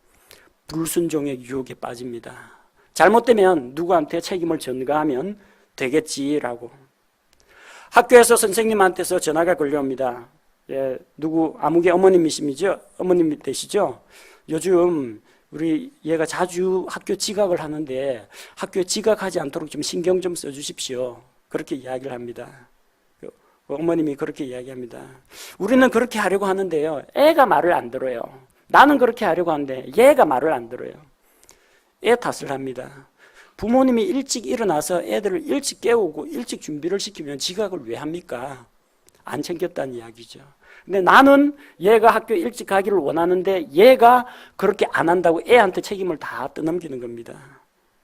불순종의 유혹에 빠집니다. 잘못되면 누구한테 책임을 전가하면 되겠지라고. 학교에서 선생님한테서 전화가 걸려옵니다. 예, 누구 아무개 어머님이시죠? 어머님 되시죠? 요즘 우리 얘가 자주 학교 지각을 하는데 학교에 지각하지 않도록 좀 신경 좀 써주십시오. 그렇게 이야기를 합니다. 어머님이 그렇게 이야기합니다. 우리는 그렇게 하려고 하는데요. 애가 말을 안 들어요. 나는 그렇게 하려고 하는데 얘가 말을 안 들어요. 애 탓을 합니다. 부모님이 일찍 일어나서 애들을 일찍 깨우고 일찍 준비를 시키면 지각을 왜 합니까? 안 챙겼다는 이야기죠. 근데 나는 얘가 학교 일찍 가기를 원하는데 얘가 그렇게 안 한다고 애한테 책임을 다 떠넘기는 겁니다.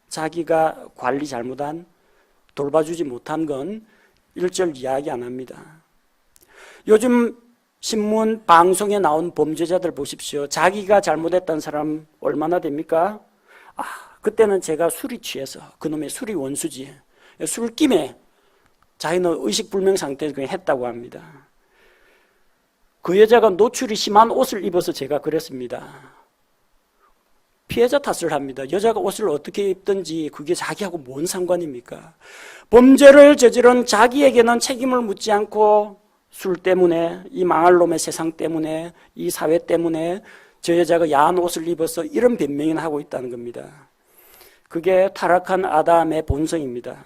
자기가 관리 잘못한, 돌봐주지 못한 건 일절 이야기 안 합니다. 요즘 신문, 방송에 나온 범죄자들 보십시오. 자기가 잘못했다는 사람 얼마나 됩니까? 그때는 제가 술이 취해서, 그놈의 술이 원수지. 술김에 자기는 의식불명 상태에서 그냥 했다고 합니다. 그 여자가 노출이 심한 옷을 입어서 제가 그랬습니다. 피해자 탓을 합니다. 여자가 옷을 어떻게 입든지 그게 자기하고 뭔 상관입니까? 범죄를 저지른 자기에게는 책임을 묻지 않고 술 때문에, 이 망할 놈의 세상 때문에, 이 사회 때문에 저 여자가 야한 옷을 입어서 이런 변명이나 하고 있다는 겁니다. 그게 타락한 아담의 본성입니다.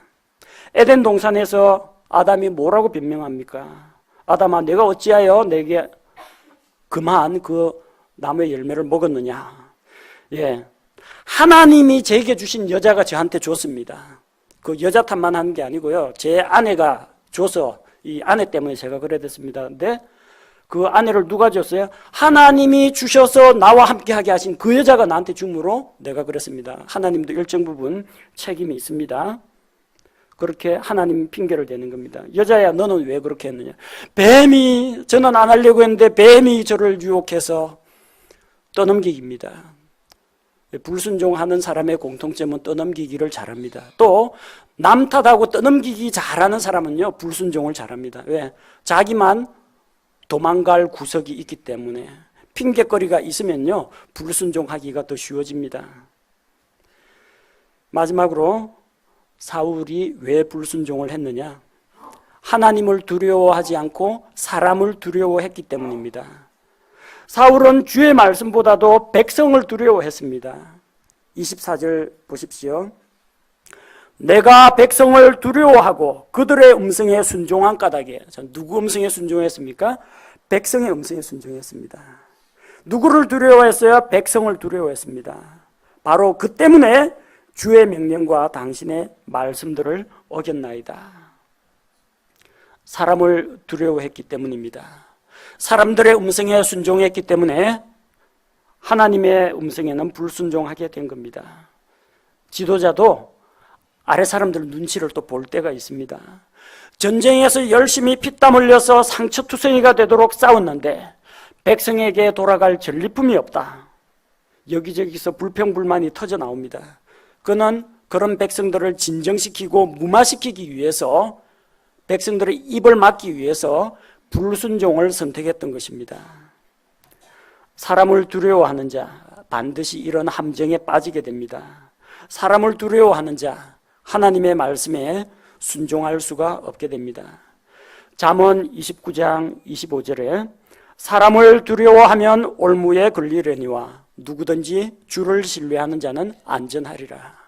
에덴 동산에서 아담이 뭐라고 변명합니까? 아담아, 내가 어찌하여 내게 그만 그 나무의 열매를 먹었느냐? 예, 하나님이 제게 주신 여자가 저한테 줬습니다. 그 여자 탓만 한 게 아니고요. 제 아내가 줘서 이 아내 때문에 제가 그래 됐습니다. 근데 그 아내를 누가 줬어요? 하나님이 주셔서 나와 함께하게 하신 그 여자가 나한테 줌으로 내가 그랬습니다. 하나님도 일정 부분 책임이 있습니다. 그렇게 하나님 핑계를 대는 겁니다. 여자야, 너는 왜 그렇게 했느냐? 뱀이, 저는 안 하려고 했는데 뱀이 저를 유혹해서. 떠넘기기입니다. 불순종하는 사람의 공통점은 떠넘기기를 잘합니다. 또 남 탓하고 떠넘기기 잘하는 사람은요, 불순종을 잘합니다. 왜? 자기만 도망갈 구석이 있기 때문에. 핑계거리가 있으면요, 불순종하기가 더 쉬워집니다. 마지막으로 사울이 왜 불순종을 했느냐? 하나님을 두려워하지 않고 사람을 두려워했기 때문입니다. 사울은 주의 말씀보다도 백성을 두려워했습니다. 24절 보십시오. 내가 백성을 두려워하고 그들의 음성에 순종한 까닭에. 누구 음성에 순종했습니까? 백성의 음성에 순종했습니다. 누구를 두려워했어요? 백성을 두려워했습니다. 바로 그 때문에 주의 명령과 당신의 말씀들을 어겼나이다. 사람을 두려워했기 때문입니다. 사람들의 음성에 순종했기 때문에 하나님의 음성에는 불순종하게 된 겁니다. 지도자도 아래 사람들 눈치를 또 볼 때가 있습니다. 전쟁에서 열심히 피땀 흘려서 상처투성이가 되도록 싸웠는데 백성에게 돌아갈 전리품이 없다. 여기저기서 불평불만이 터져 나옵니다. 그는 그런 백성들을 진정시키고 무마시키기 위해서, 백성들의 입을 막기 위해서 불순종을 선택했던 것입니다. 사람을 두려워하는 자 반드시 이런 함정에 빠지게 됩니다. 사람을 두려워하는 자 하나님의 말씀에 순종할 수가 없게 됩니다. 잠언 29장 25절에 사람을 두려워하면 올무에 걸리려니와 누구든지 주를 신뢰하는 자는 안전하리라.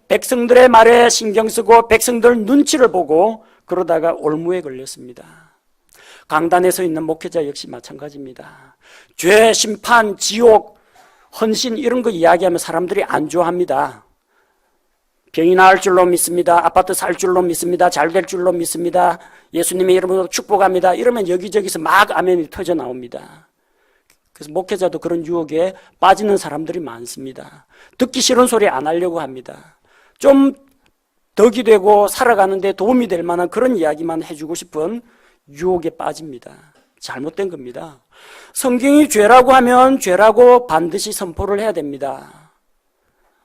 백성들의 말에 신경 쓰고 백성들 눈치를 보고 그러다가 올무에 걸렸습니다. 강단에 서 있는 목회자 역시 마찬가지입니다. 죄, 심판, 지옥, 헌신 이런 거 이야기하면 사람들이 안 좋아합니다. 병이 나을 줄로 믿습니다. 아파트 살 줄로 믿습니다. 잘 될 줄로 믿습니다. 예수님의 이름으로 축복합니다. 이러면 여기저기서 막 아멘이 터져 나옵니다. 그래서 목회자도 그런 유혹에 빠지는 사람들이 많습니다. 듣기 싫은 소리 안 하려고 합니다. 좀 덕이 되고 살아가는데 도움이 될 만한 그런 이야기만 해주고 싶은 유혹에 빠집니다. 잘못된 겁니다. 성경이 죄라고 하면 죄라고 반드시 선포를 해야 됩니다.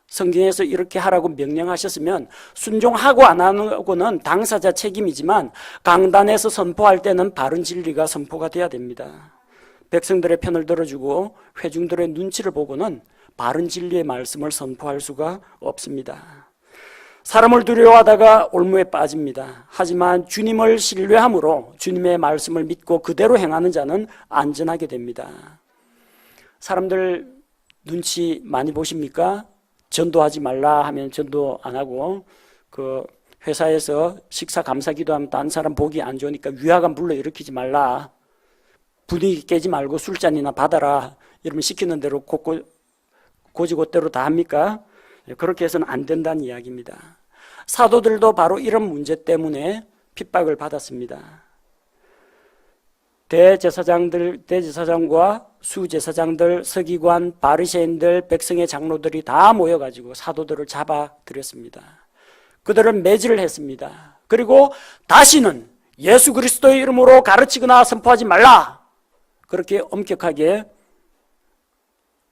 성경에서 이렇게 하라고 명령하셨으면 순종하고 안 하고는 당사자 책임이지만 강단에서 선포할 때는 바른 진리가 선포가 돼야 됩니다. 백성들의 편을 들어주고 회중들의 눈치를 보고는 바른 진리의 말씀을 선포할 수가 없습니다. 사람을 두려워하다가 올무에 빠집니다. 하지만 주님을 신뢰함으로 주님의 말씀을 믿고 그대로 행하는 자는 안전하게 됩니다. 사람들 눈치 많이 보십니까? 전도하지 말라 하면 전도 안 하고, 그 회사에서 식사 감사 기도하면 다른 사람 보기 안 좋으니까 위화감 불러일으키지 말라, 분위기 깨지 말고 술잔이나 받아라 이러면 시키는 대로 고지고대로 다 합니까? 그렇게 해서는 안 된다는 이야기입니다. 사도들도 바로 이런 문제 때문에 핍박을 받았습니다. 대제사장과 수제사장들, 서기관, 바리새인들, 백성의 장로들이 다 모여가지고 사도들을 잡아들였습니다. 그들을 매질을 했습니다. 그리고 다시는 예수 그리스도의 이름으로 가르치거나 선포하지 말라, 그렇게 엄격하게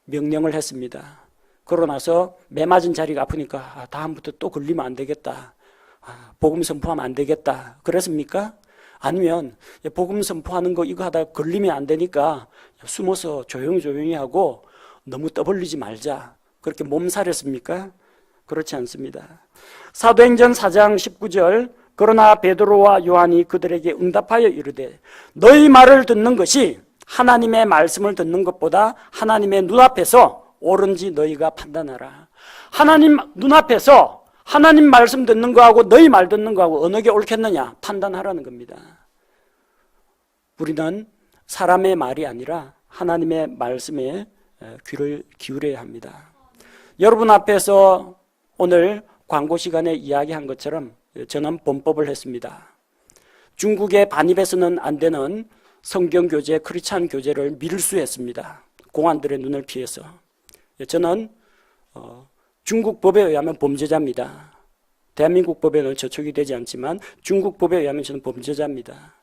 명령을 했습니다. 그러고 나서 매 맞은 자리가 아프니까 다음부터 또 걸리면 안 되겠다, 복음 선포하면 안 되겠다 그랬습니까? 아니면 복음 선포하는 거 이거 하다가 걸리면 안 되니까 숨어서 조용히 하고 너무 떠벌리지 말자, 그렇게 몸살했습니까? 그렇지 않습니다. 사도행전 4장 19절 그러나 베드로와 요한이 그들에게 응답하여 이르되 너희 말을 듣는 것이 하나님의 말씀을 듣는 것보다 하나님의 눈앞에서 옳은지 너희가 판단하라. 하나님 눈앞에서 하나님 말씀 듣는 거하고 너희 말 듣는 거하고 어느 게 옳겠느냐 판단하라는 겁니다. 우리는 사람의 말이 아니라 하나님의 말씀에 귀를 기울여야 합니다. 여러분 앞에서 오늘 광고 시간에 이야기한 것처럼 저는 범법을 했습니다. 중국의 반입해서는 안 되는 성경 교재, 크리스찬 교재를 밀수했습니다. 공안들의 눈을 피해서. 저는 중국 법에 의하면 범죄자입니다. 대한민국 법에는 저촉이 되지 않지만 중국 법에 의하면 저는 범죄자입니다.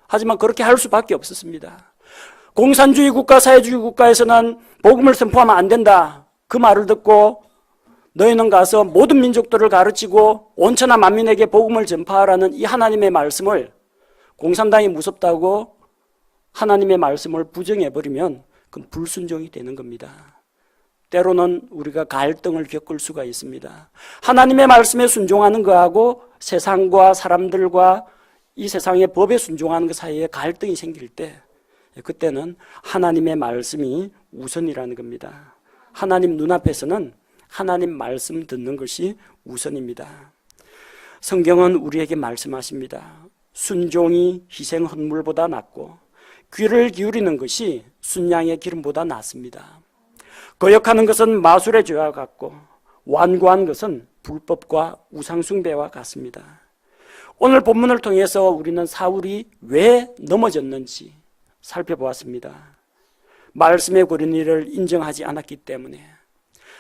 하지만 그렇게 할 수밖에 없었습니다. 공산주의 국가, 사회주의 국가에서는 복음을 선포하면 안 된다. 그 말을 듣고 너희는 가서 모든 민족들을 가르치고 온천하 만민에게 복음을 전파하라는 이 하나님의 말씀을 공산당이 무섭다고 하나님의 말씀을 부정해버리면 그건 불순종이 되는 겁니다. 때로는 우리가 갈등을 겪을 수가 있습니다. 하나님의 말씀에 순종하는 것하고 세상과 사람들과 이 세상의 법에 순종하는 것 사이에 갈등이 생길 때 그때는 하나님의 말씀이 우선이라는 겁니다. 하나님 눈앞에서는 하나님 말씀 듣는 것이 우선입니다. 성경은 우리에게 말씀하십니다. 순종이 희생 헌물보다 낫고 귀를 기울이는 것이 순양의 기름보다 낫습니다. 거역하는 것은 마술의 죄와 같고 완고한 것은 불법과 우상숭배와 같습니다. 오늘 본문을 통해서 우리는 사울이 왜 넘어졌는지 살펴보았습니다. 말씀의 권위를 인정하지 않았기 때문에,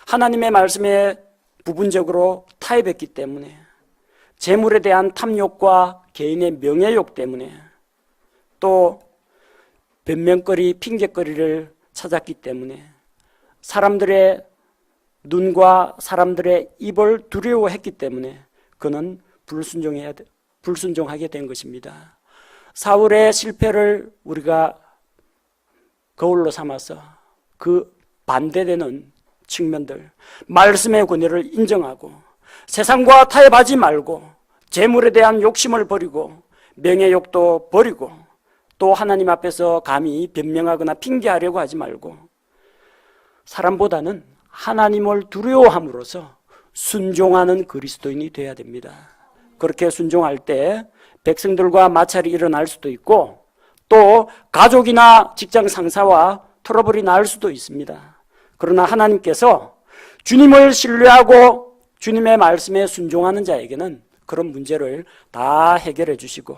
하나님의 말씀에 부분적으로 타협했기 때문에, 재물에 대한 탐욕과 개인의 명예욕 때문에, 또 변명거리, 핑계거리를 찾았기 때문에 사람들의 눈과 사람들의 입을 두려워했기 때문에 그는 불순종하게 된 것입니다. 사울의 실패를 우리가 거울로 삼아서 그 반대되는 측면들, 말씀의 권위를 인정하고 세상과 타협하지 말고 재물에 대한 욕심을 버리고 명예욕도 버리고 또 하나님 앞에서 감히 변명하거나 핑계하려고 하지 말고 사람보다는 하나님을 두려워함으로써 순종하는 그리스도인이 되어야 됩니다. 그렇게 순종할 때 백성들과 마찰이 일어날 수도 있고 또 가족이나 직장 상사와 트러블이 날 수도 있습니다. 그러나 하나님께서 주님을 신뢰하고 주님의 말씀에 순종하는 자에게는 그런 문제를 다 해결해 주시고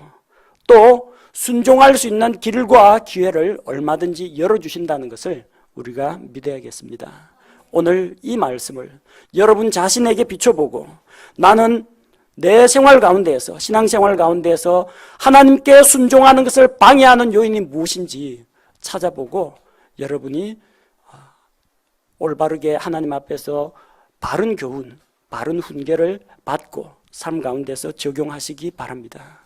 또 순종할 수 있는 길과 기회를 얼마든지 열어주신다는 것을 우리가 믿어야겠습니다. 오늘 이 말씀을 여러분 자신에게 비춰보고 나는 내 생활 가운데에서, 신앙생활 가운데에서 하나님께 순종하는 것을 방해하는 요인이 무엇인지 찾아보고 여러분이 올바르게 하나님 앞에서 바른 교훈, 바른 훈계를 받고 삶 가운데서 적용하시기 바랍니다.